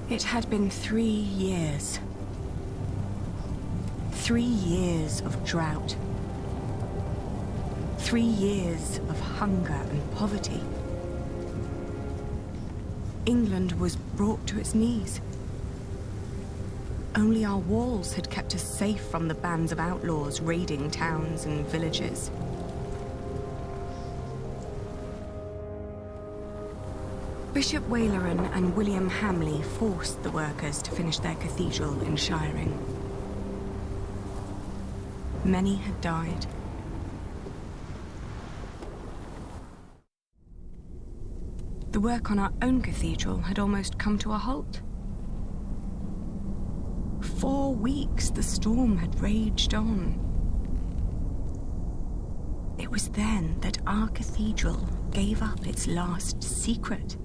It had been 3 years. 3 years of drought. 3 years of hunger and poverty. England was brought to its knees. Only our walls had kept us safe from the bands of outlaws raiding towns and villages. Bishop Waleran and William Hamley forced the workers to finish their cathedral in Shiring. Many had died. The work on our own cathedral had almost come to a halt. 4 weeks the storm had raged on. It was then that our cathedral gave up its last secret.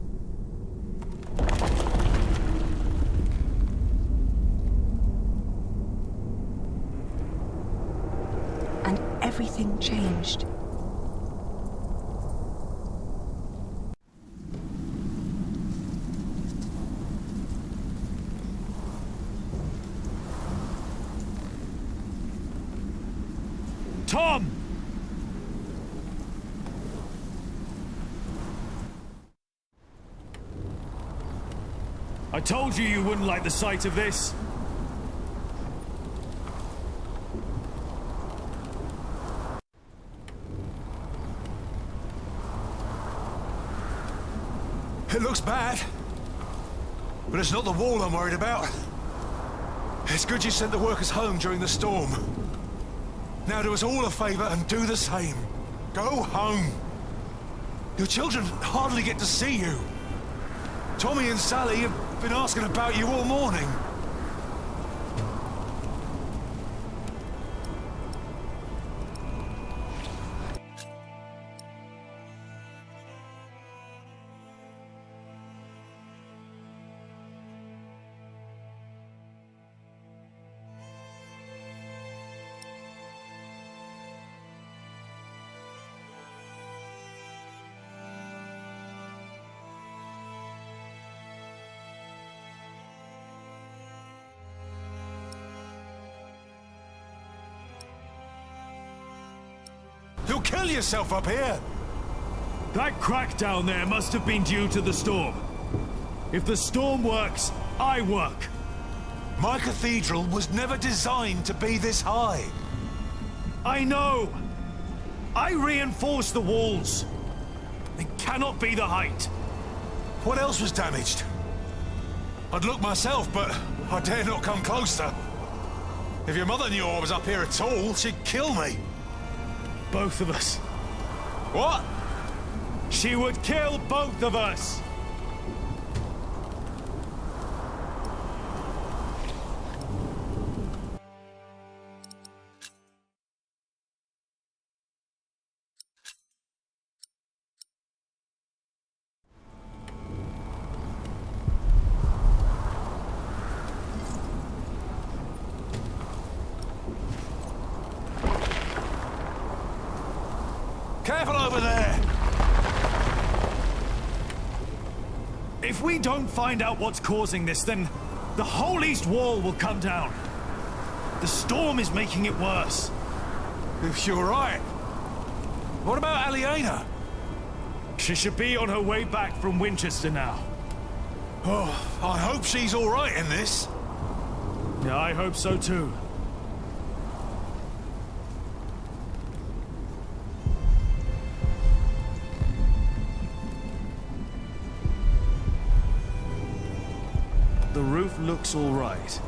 And everything changed. Tom! I told you you wouldn't like the sight of this. It looks bad, but it's not the wall I'm worried about. It's good you sent the workers home during the storm. Now do us all a favor and do the same. Go home. Your children hardly get to see you. Tommy and Sally have been asking about you all morning. You'll kill yourself up here! That crack down there must have been due to the storm. If the storm works, I work. My cathedral was never designed to be this high. I know! I reinforced the walls. It cannot be the height. What else was damaged? I'd look myself, but I dare not come closer. If your mother knew I was up here at all, she'd kill me. Both of us. What? She would kill both of us! Careful over there! If we don't find out what's causing this, then the whole east wall will come down. The storm is making it worse. If you're right. What about Aliena? She should be on her way back from Winchester now. Oh, I hope she's all right in this. Yeah, I hope so too. The roof looks all right.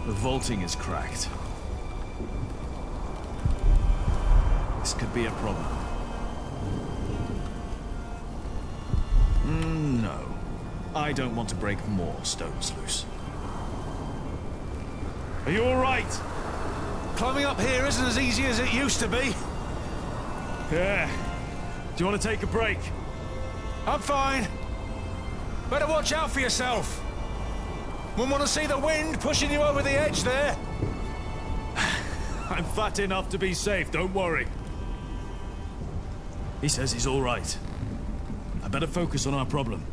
The vaulting is cracked. This could be a problem. No. I don't want to break more stones loose. Are you all right? Climbing up here isn't as easy as it used to be. Yeah. Do you want to take a break? I'm fine. Better watch out for yourself. Wouldn't want to see the wind pushing you over the edge there. I'm fat enough to be safe, don't worry. He says he's all right. I better focus on our problem.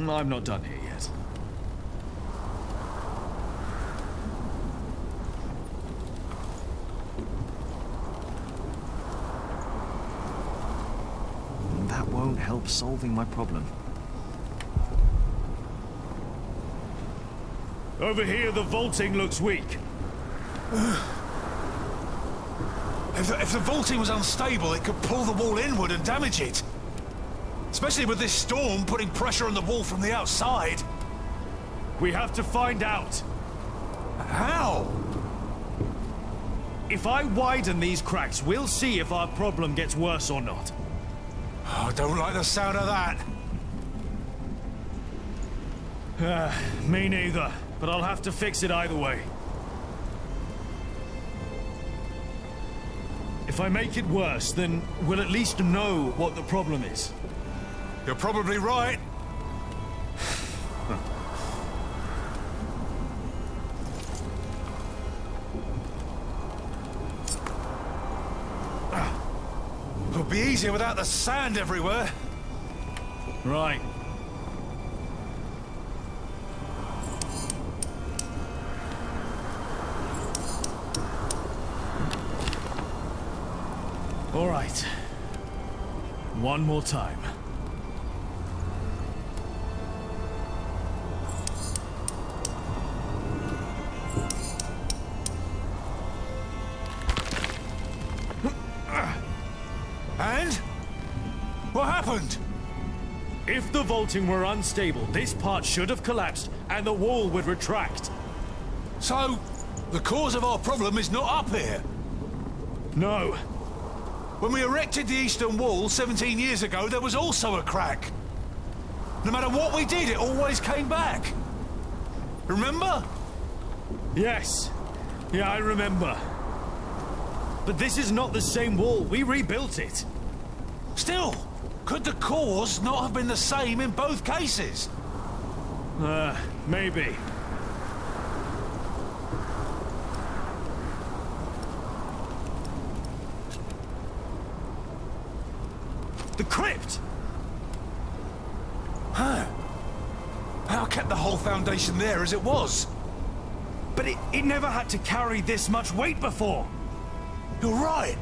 I'm not done here yet. That won't help solving my problem. Over here, the vaulting looks weak. If the vaulting was unstable, it could pull the wall inward and damage it. Especially with this storm putting pressure on the wall from the outside. We have to find out. How? If I widen these cracks, we'll see if our problem gets worse or not. Oh, I don't like the sound of that. Me neither, but I'll have to fix it either way. If I make it worse, then we'll at least know what the problem is. You're probably right. It'll be easier without the sand everywhere. Right. All right. One more time. And? What happened? If the vaulting were unstable, this part should have collapsed and the wall would retract. So, the cause of our problem is not up here. No. When we erected the eastern wall 17 years ago, there was also a crack. No matter what we did, it always came back. Remember? Yes. Yeah, I remember. But this is not the same wall. We rebuilt it. Still, could the cause not have been the same in both cases? Maybe. The crypt! Huh. How kept the whole foundation there as it was? But it never had to carry this much weight before. You're right.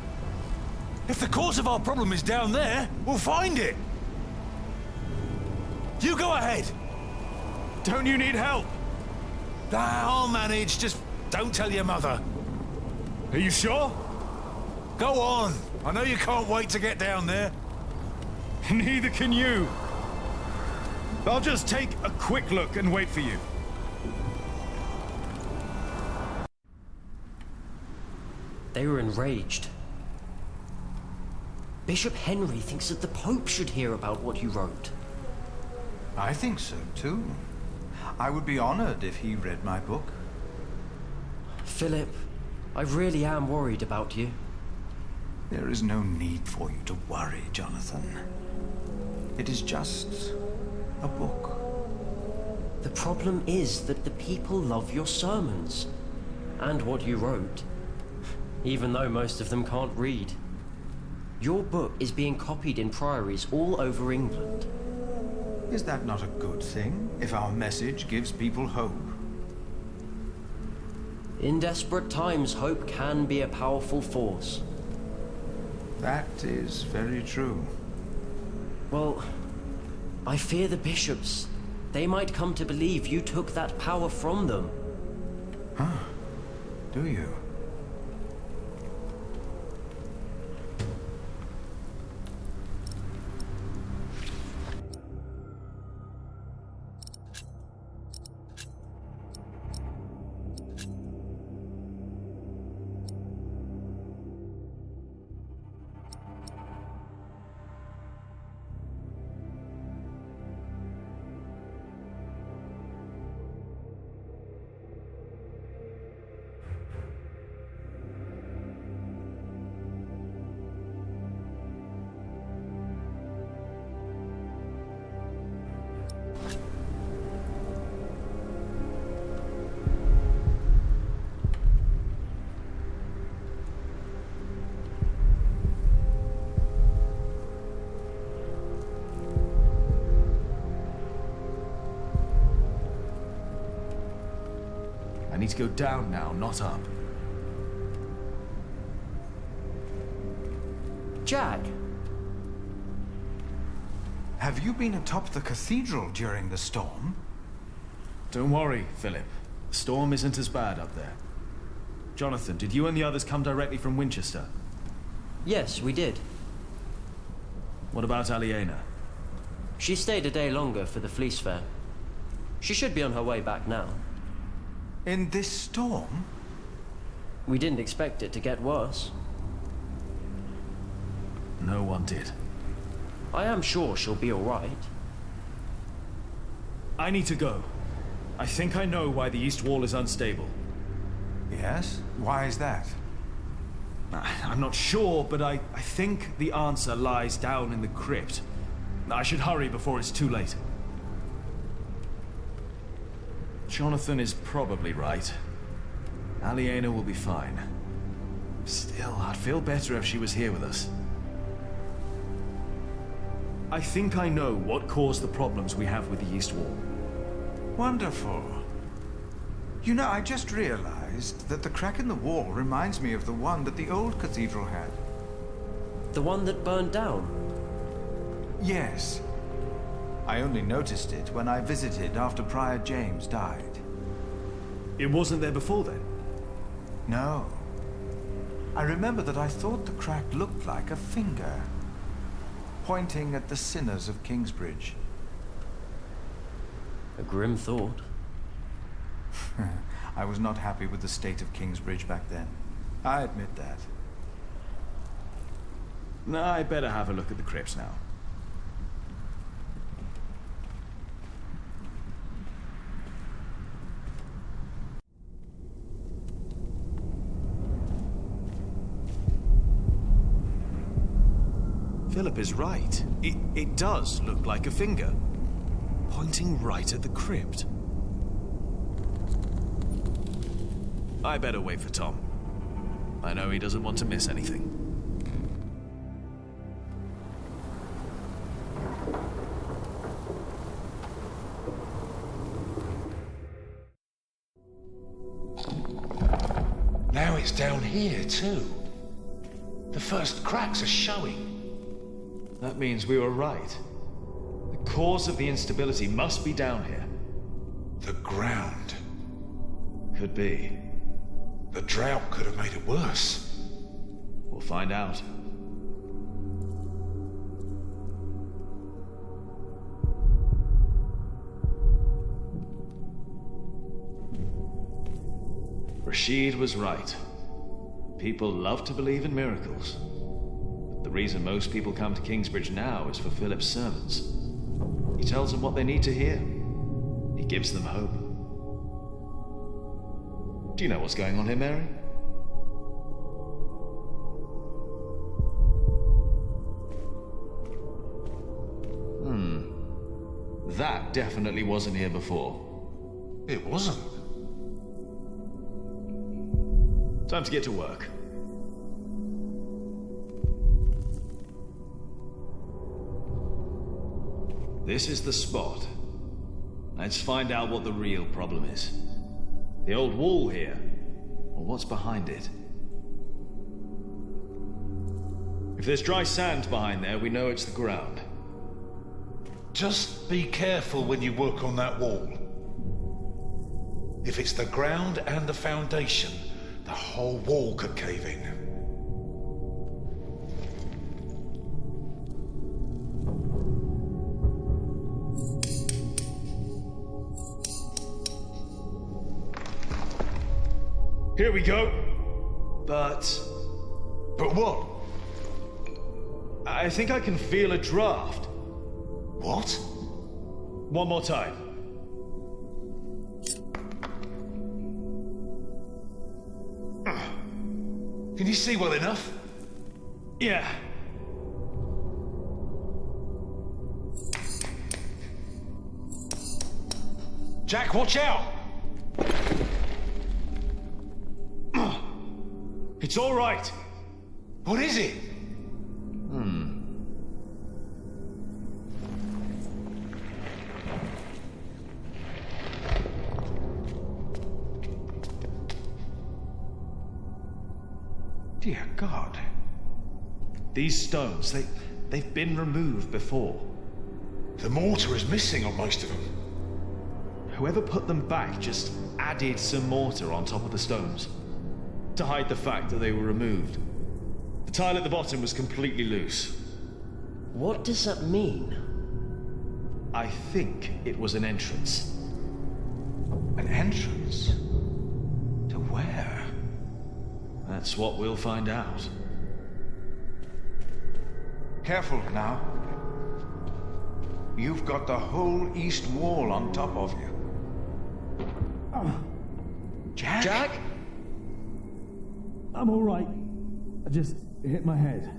If the cause of our problem is down there, we'll find it. You go ahead. Don't you need help? I'll manage. Just don't tell your mother. Are you sure? Go on. I know you can't wait to get down there. Neither can you. I'll just take a quick look and wait for you. They were enraged. Bishop Henry thinks that the Pope should hear about what you wrote. I think so, too. I would be honored if he read my book. Philip, I really am worried about you. There is no need for you to worry, Jonathan. It is just a book. The problem is that the people love your sermons and what you wrote, even though most of them can't read. Your book is being copied in priories all over England. Is that not a good thing, if our message gives people hope? In desperate times, hope can be a powerful force. That is very true. Well, I fear the bishops. They might come to believe you took that power from them. Huh? Do you? need to go down now, not up. Jack! Have you been atop the cathedral during the storm? Don't worry, Philip. The storm isn't as bad up there. Jonathan, did you and the others come directly from Winchester? Yes, we did. What about Aliena? She stayed a day longer for the Fleece Fair. She should be on her way back now. In this storm? We didn't expect it to get worse. No one did. I am sure she'll be all right. I need to go. I think I know why the East Wall is unstable. Yes? Why is that? I'm not sure, but I think the answer lies down in the crypt. I should hurry before it's too late. Jonathan is probably right. Aliena will be fine. Still, I'd feel better if she was here with us. I think I know what caused the problems we have with the East Wall. Wonderful. You know, I just realized that the crack in the wall reminds me of the one that the old cathedral had. The one that burned down? Yes. I only noticed it when I visited after Prior James died. It wasn't there before then? No. I remember that I thought the crack looked like a finger, pointing at the sinners of Kingsbridge. A grim thought. I was not happy with the state of Kingsbridge back then. I admit that. No, I better have a look at the crypts now. Philip is right. It does look like a finger, pointing right at the crypt. I better wait for Tom. I know he doesn't want to miss anything. Now it's down here, too. The first cracks are showing. That means we were right. The cause of the instability must be down here. The ground. Could be. The drought could have made it worse. We'll find out. Rashid was right. People love to believe in miracles. But the reason most people come to Kingsbridge now is for Philip's servants. He tells them what they need to hear. He gives them hope. Do you know what's going on here, Mary? That definitely wasn't here before. It wasn't. Time to get to work. This is the spot. Let's find out what the real problem is. The old wall here, or what's behind it. If there's dry sand behind there, we know it's the ground. Just be careful when you work on that wall. If it's the ground and the foundation, the whole wall could cave in. Here we go. But what? I think I can feel a draft. What? One more time. Can you see well enough? Yeah. Jack, watch out! It's all right. What is it? These stones, they've been removed before. The mortar is missing on most of them. Whoever put them back just added some mortar on top of the stones to hide the fact that they were removed. The tile at the bottom was completely loose. What does that mean? I think it was an entrance. An entrance? To where? That's what we'll find out. Careful now. You've got the whole east wall on top of you. Jack? Jack? I'm all right. I just hit my head.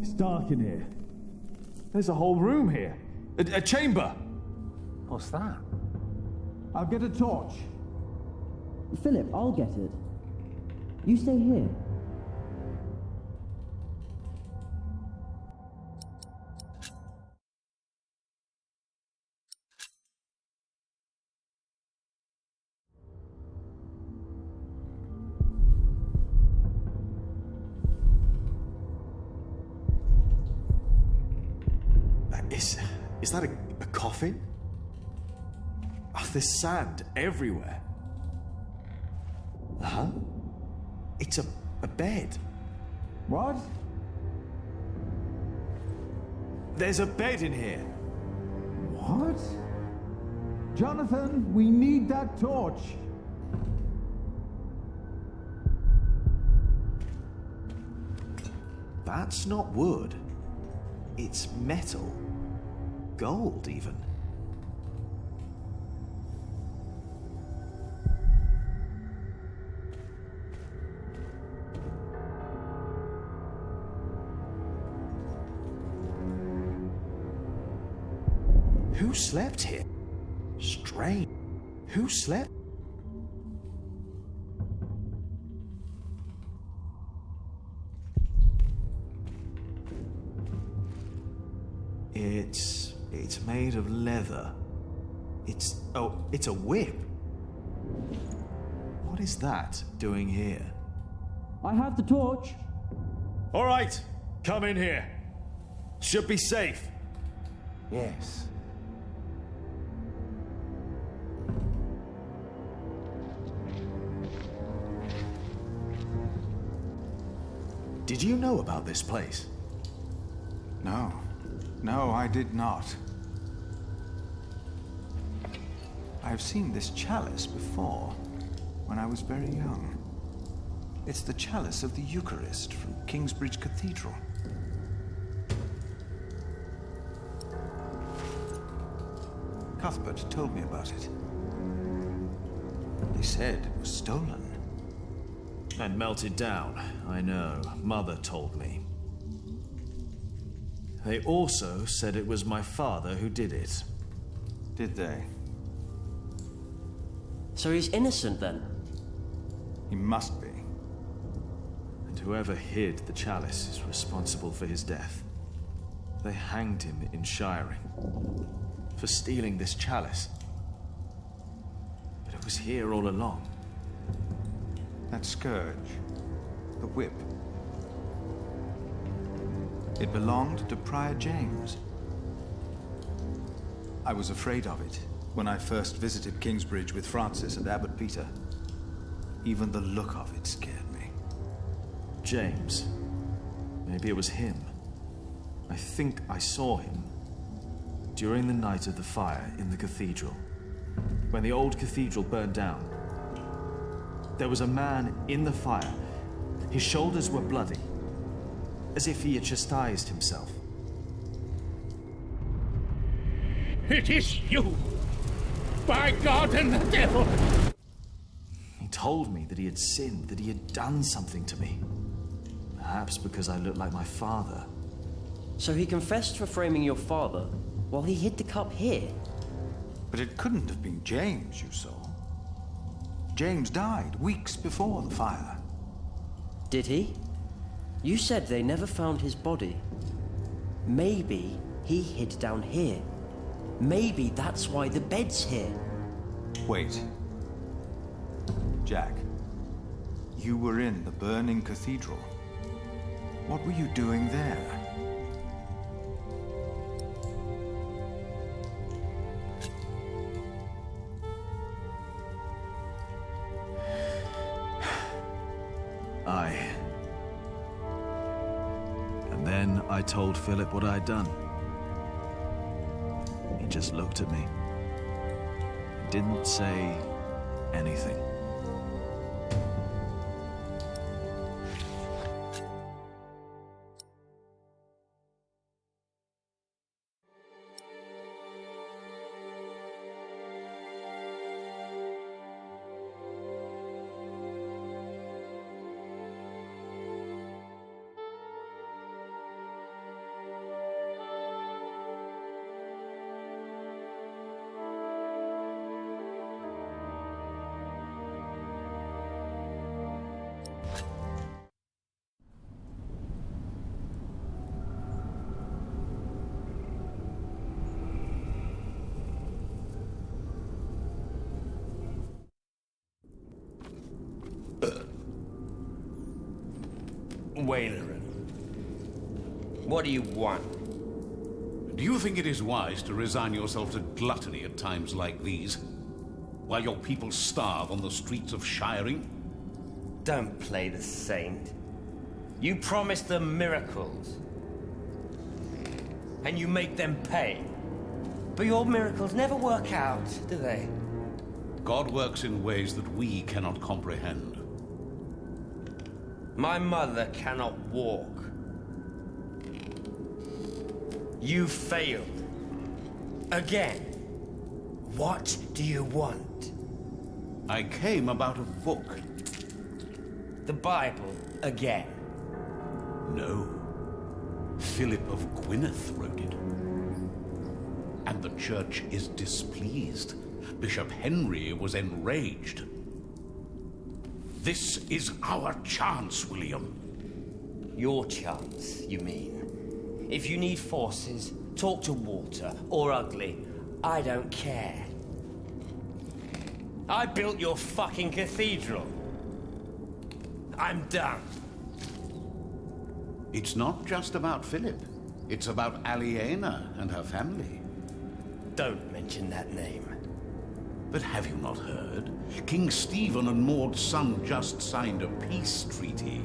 It's dark in here. There's a whole room here. A chamber. What's that? I'll get a torch. Philip, I'll get it. You stay here. Is that a coffin? Oh, there's sand everywhere. Huh? It's a bed. What? There's a bed in here. What? Jonathan, we need that torch. That's not wood. It's metal. Gold, even. Who slept here? Strange. Who slept? It's made of leather. It's a whip. What is that doing here? I have the torch. All right, come in here. Should be safe. Yes. Did you know about this place? No. No, I did not. I've seen this chalice before, when I was very young. It's the chalice of the Eucharist from Kingsbridge Cathedral. Cuthbert told me about it. They said it was stolen. And melted down, I know. Mother told me. They also said it was my father who did it. Did they? So he's innocent then? He must be. And whoever hid the chalice is responsible for his death. They hanged him in Shiring for stealing this chalice. But it was here all along. That scourge, the whip. It belonged to Prior James. I was afraid of it when I first visited Kingsbridge with Francis and Abbot Peter. Even the look of it scared me. James. Maybe it was him. I think I saw him during the night of the fire in the cathedral. When the old cathedral burned down, there was a man in the fire. His shoulders were bloody, as if he had chastised himself. It is you! By God and the devil! He told me that he had sinned, that he had done something to me. Perhaps because I looked like my father. So he confessed for framing your father while he hid the cup here? But it couldn't have been James you saw. James died weeks before the fire. Did he? You said they never found his body. Maybe he hid down here. Maybe that's why the bed's here. Wait. Jack, you were in the burning cathedral. What were you doing there? And then I told Philip what I'd done. He just looked at me. Didn't say anything. Wailerin, what do you want? Do you think it is wise to resign yourself to gluttony at times like these, while your people starve on the streets of Shiring? Don't play the saint. You promise them miracles, and you make them pay. But your miracles never work out, do they? God works in ways that we cannot comprehend. My mother cannot walk. You failed. Again. What do you want? I came about a book. The Bible again. No. Philip of Gwynedd wrote it. And the church is displeased. Bishop Henry was enraged. This is our chance, William. Your chance, you mean? If you need forces, talk to Walter or Ugly. I don't care. I built your fucking cathedral. I'm done. It's not just about Philip. It's about Aliena and her family. Don't mention that name. But have you not heard? King Stephen and Maud's son just signed a peace treaty.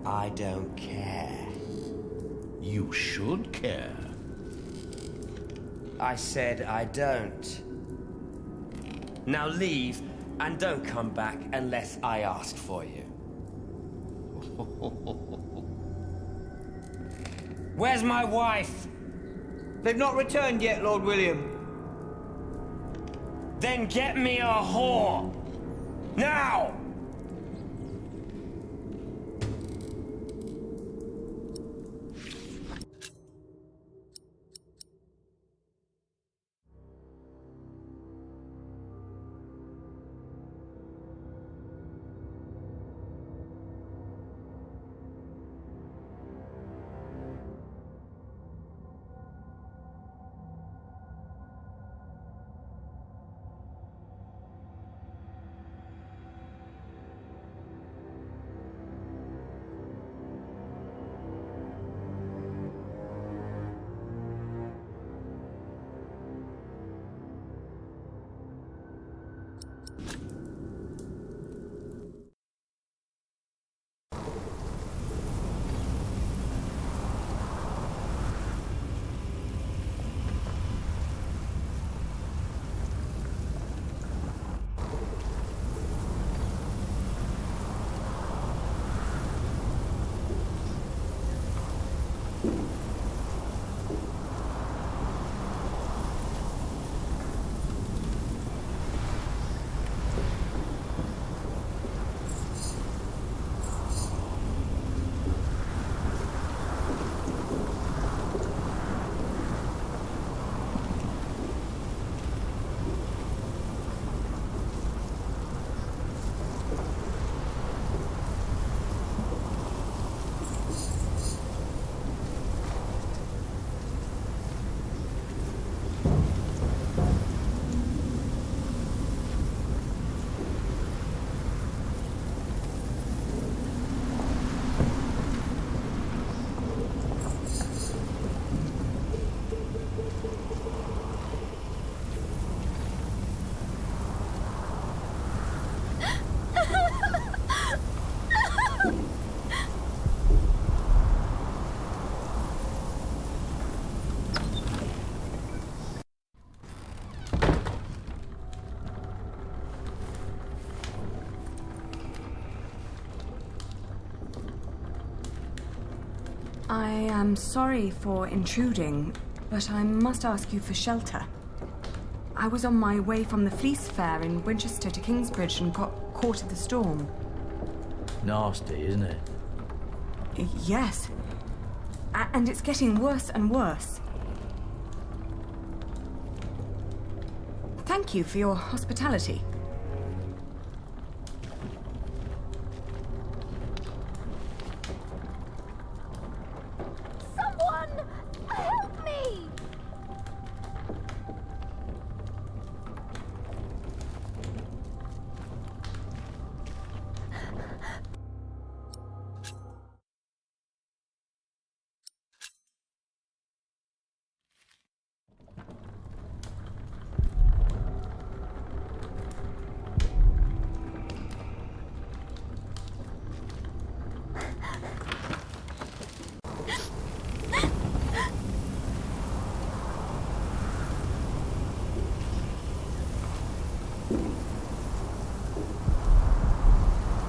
I don't care. You should care. I said I don't. Now leave, and don't come back unless I ask for you. Where's my wife? They've not returned yet, Lord William. Then get me a whore! Now! I am sorry for intruding, but I must ask you for shelter. I was on my way from the Fleece Fair in Winchester to Kingsbridge and got caught in the storm. Nasty, isn't it? Yes. And it's getting worse and worse. Thank you for your hospitality. Someone! Help me!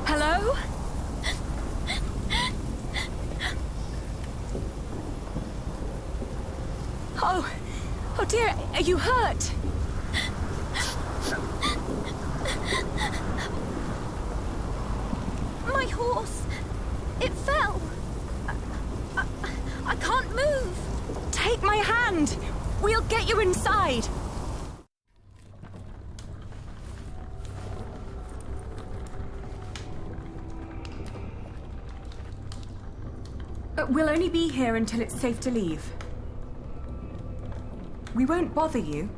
Hello? Oh dear, are you hurt? My horse! It fell! I can't move! Take my hand! We'll get you inside! We'll only be here until it's safe to leave. We won't bother you.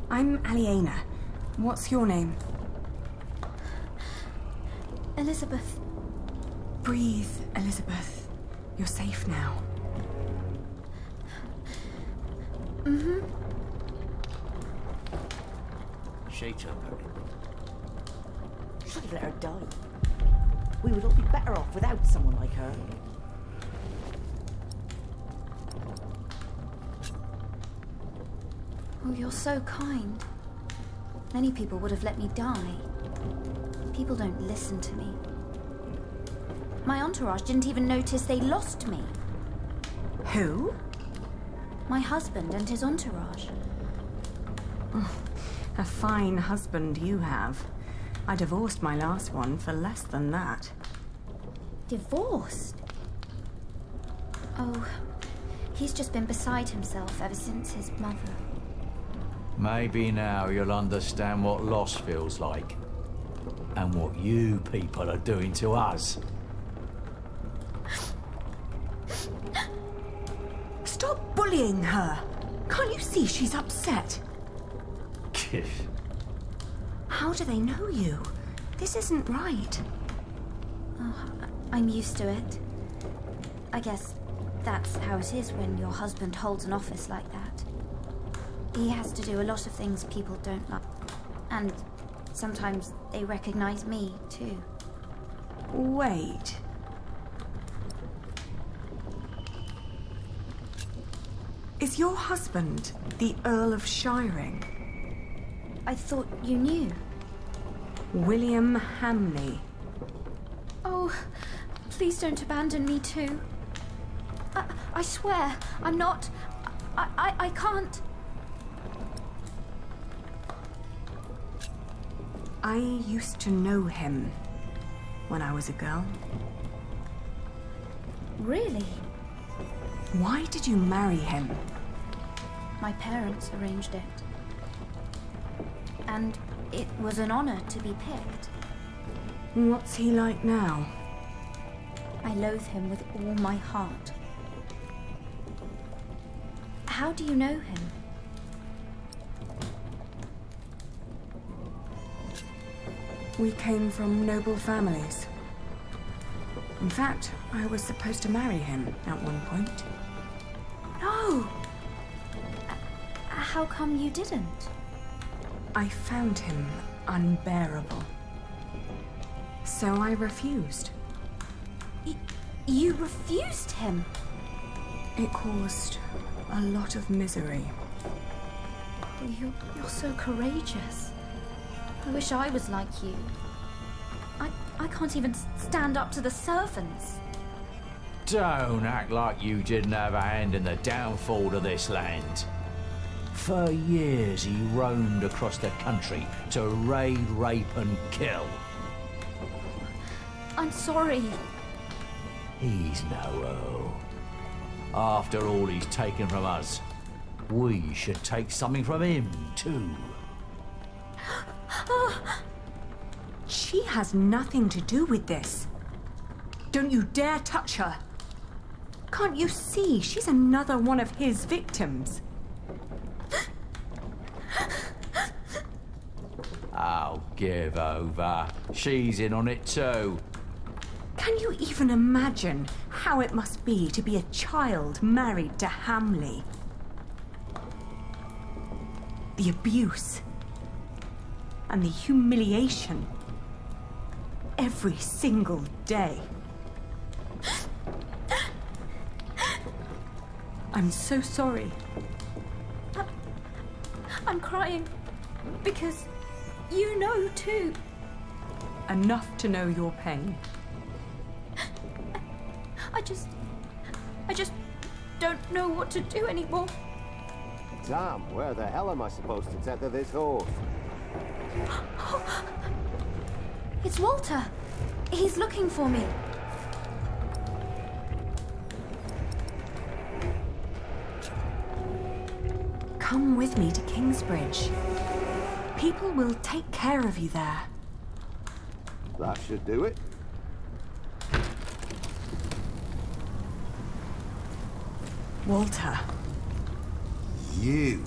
I'm Aliena. What's your name? Elizabeth. Breathe, Elizabeth. You're safe now. Mm-hmm. Shake up, Harry. Should have let her die. We would all be better off without someone like her. Oh, you're so kind. Many people would have let me die. People don't listen to me. My entourage didn't even notice they lost me. Who? My husband and his entourage. A fine husband you have. I divorced my last one for less than that. Divorced? Oh, he's just been beside himself ever since his mother. Maybe now you'll understand what loss feels like. And what you people are doing to us. Stop bullying her! Can't you see she's upset? How do they know you? This isn't right. Oh, I'm used to it. I guess that's how it is when your husband holds an office like that. He has to do a lot of things people don't like. And sometimes they recognize me, too. Wait. Is your husband the Earl of Shiring? I thought you knew. William Hamley. Oh, please don't abandon me too. I swear, I'm not... I can't... I used to know him when I was a girl. Really? Why did you marry him? My parents arranged it. And it was an honor to be picked. What's he like now? I loathe him with all my heart. How do you know him? We came from noble families. In fact, I was supposed to marry him at one point. No! How come you didn't? I found him unbearable. So I refused. You refused him? It caused a lot of misery. You're so courageous. I wish I was like you. I can't even stand up to the servants. Don't act like you didn't have a hand in the downfall of this land. For years he roamed across the country to raid, rape and kill. I'm sorry. He's no earl. After all he's taken from us, we should take something from him too. She has nothing to do with this. Don't you dare touch her. Can't you see she's another one of his victims? Oh, give over. She's in on it too. Can you even imagine how it must be to be a child married to Hamley? The abuse and the humiliation every single day. I'm so sorry. I'm crying because you know too. Enough to know your pain. I just don't know what to do anymore. Damn, where the hell am I supposed to tether this horse? It's Walter. He's looking for me. Come with me to Kingsbridge. People will take care of you there. That should do it. Walter. You?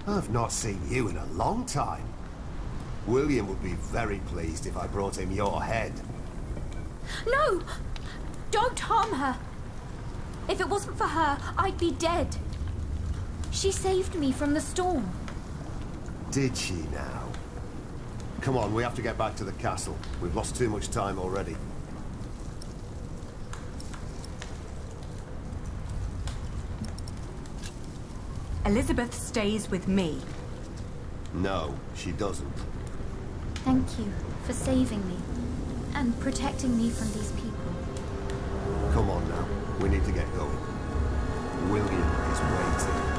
I've not seen you in a long time. William would be very pleased if I brought him your head. No! Don't harm her! If it wasn't for her, I'd be dead. She saved me from the storm. Did she now? Come on, we have to get back to the castle. We've lost too much time already. Elizabeth stays with me. No, she doesn't. Thank you for saving me and protecting me from these people. Come on now, we need to get going. William is waiting.